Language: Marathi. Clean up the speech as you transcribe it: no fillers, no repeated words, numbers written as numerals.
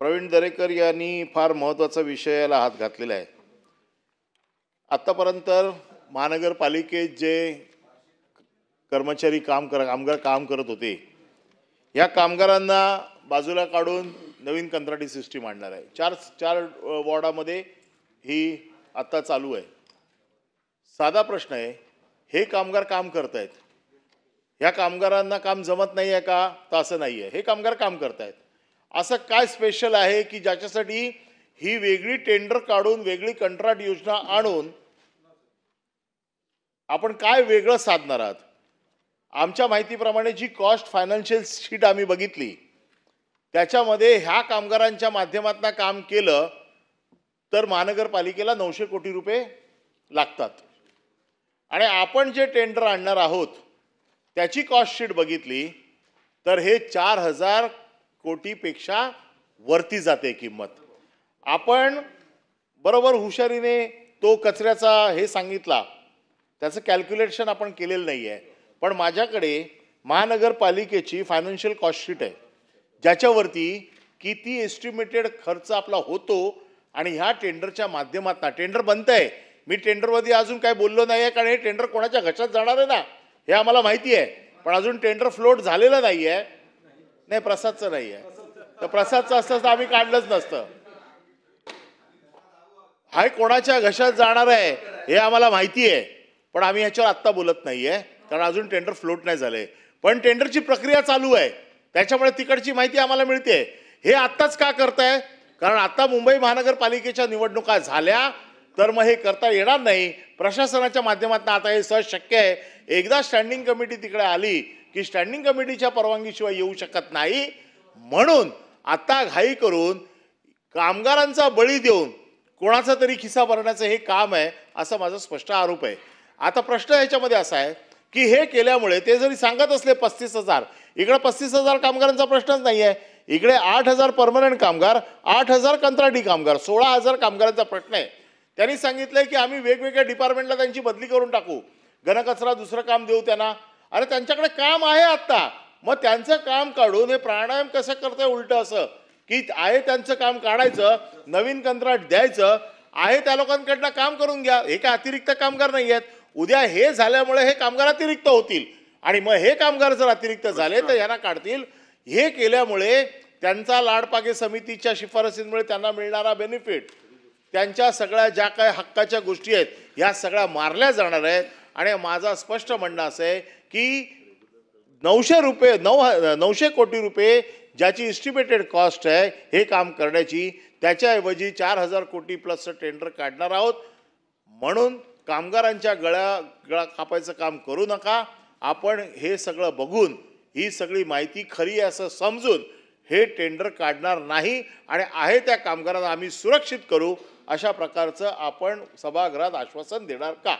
प्रवीण दरेकर यांनी फार महत्त्वाचा विषयाला हात घातलेला आहे। आतापर्यंत महानगरपालिकेत जे कर्मचारी कामगार काम करत होते, या कामगारांना बाजूला काढून नवीन कंत्राटी सिस्टीम आणणार आहे। चार वॉर्डामध्ये ही आता चालू आहे। साधा प्रश्न आहे, हे कामगार काम करतायत, या कामगारांना काम जमत नाही आहे का? तर असं नाही आहे, हे कामगार काम करतायत। असं काय स्पेशल आहे की ज्याच्यासाठी ही वेगळी टेंडर काढून वेगळी कंत्राट योजना आणून आपण काय वेगळं साधणार आहात? आमच्या माहितीप्रमाणे जी कॉस्ट फायनान्शियल शीट आम्ही बघितली, त्याच्यामध्ये ह्या कामगारांच्या माध्यमातून काम केलं तर महानगरपालिकेला 900 कोटी रुपये लागतात। आणि आपण जे टेंडर आणणार आहोत त्याची कॉस्ट शीट बघितली तर हे 4000 कोटीपेक्षा वरती जाते किंमत। आपण बरोबर हुशारीने तो कचऱ्याचा हे सांगितला, त्याचं कॅल्क्युलेशन आपण केलेलं नाही आहे, पण माझ्याकडे महानगरपालिकेची फायनान्शियल कॉस्ट शीट आहे ज्याच्यावरती किती एस्टिमेटेड खर्च आपला होतो आणि ह्या टेंडरच्या माध्यमातून टेंडर बनतंय। मी टेंडरमध्ये अजून काय बोललो नाही आहे, कारण हे टेंडर कोणाच्या घशात जाणार आहे ना हे आम्हाला माहिती आहे, पण अजून टेंडर फ्लोट झालेलं नाही आहे। नाही, प्रसादचं नाही आहे, तर प्रसादचं असतं तर आम्ही काढलंच नसतं। हा कोणाच्या घशात जाणार आहे हे आम्हाला माहिती आहे, पण आम्ही ह्याच्यावर आत्ता बोलत नाही आहे कारण अजून टेंडर फ्लोट नाही झाले, पण टेंडरची प्रक्रिया चालू आहे त्याच्यामुळे तिकडची माहिती आम्हाला मिळते। हे आत्ताच का करताय? कारण आता मुंबई महानगरपालिकेच्या निवडणुका झाल्या तर मग हे करता येणार नाही। प्रशासनाच्या माध्यमातून आता हे सहज शक्य आहे। एकदा स्टँडिंग कमिटी तिकडे आली की स्टँडिंग कमिटीच्या परवानगीशिवाय येऊ शकत नाही, म्हणून आता घाई करून कामगारांचा बळी देऊन कोणाचा तरी खिसा भरण्याचं हे काम आहे, असा माझा स्पष्ट आरोप आहे। आता प्रश्न याच्यामध्ये असा आहे की हे केल्यामुळे ते जरी सांगत असले 35,000, इकडे 35,000 कामगारांचा प्रश्नच नाही आहे, इकडे 8,000 परमनंट कामगार, 8,000 कंत्राटी कामगार, 16,000 कामगारांचा प्रश्न आहे। त्यांनी सांगितलंय की आम्ही वेगवेगळ्या डिपार्टमेंटला त्यांची बदली करून टाकू, घनकचरा दुसरं काम देऊ त्यांना। अरे त्यांच्याकडे काम आहे आत्ता, मग त्यांचं काम काढून हे प्राणायाम कसं करताय उलटं असं की आहे त्यांचं काम काढायचं, नवीन कंत्राट द्यायचं, आहे त्या लोकांकडनं काम करून घ्या। हे काय अतिरिक्त कामगार नाही आहेत, उद्या हे झाल्यामुळे हे कामगार अतिरिक्त होतील आणि मग हे कामगार जर अतिरिक्त झाले तर यांना काढतील। हे केल्यामुळे त्यांचा लाडपागे समितीच्या शिफारसींमुळे त्यांना मिळणारा बेनिफिट, त्यांच्या सगळ्या ज्या काही हक्काच्या गोष्टी आहेत ह्या सगळ्या मारल्या जाणार आहेत। आणि माझा स्पष्ट म्हणणं असं आहे की 900 कोटी रुपये ज्याची एस्टिमेटेड कॉस्ट आहे हे काम करण्याची, त्याच्याऐवजी 4000 कोटी प्लस टेंडर काढणार आहोत। म्हणून कामगारांच्या गळा कापायचं काम करू नका। आपण हे सगळं बघून ही सगळी माहिती खरी आहे असं समजून हे टेंडर काढणार नाही आणि आहे त्या कामगारांना आम्ही सुरक्षित करू, अशा प्रकारचं आपण सभागृहात आश्वासन देणार का?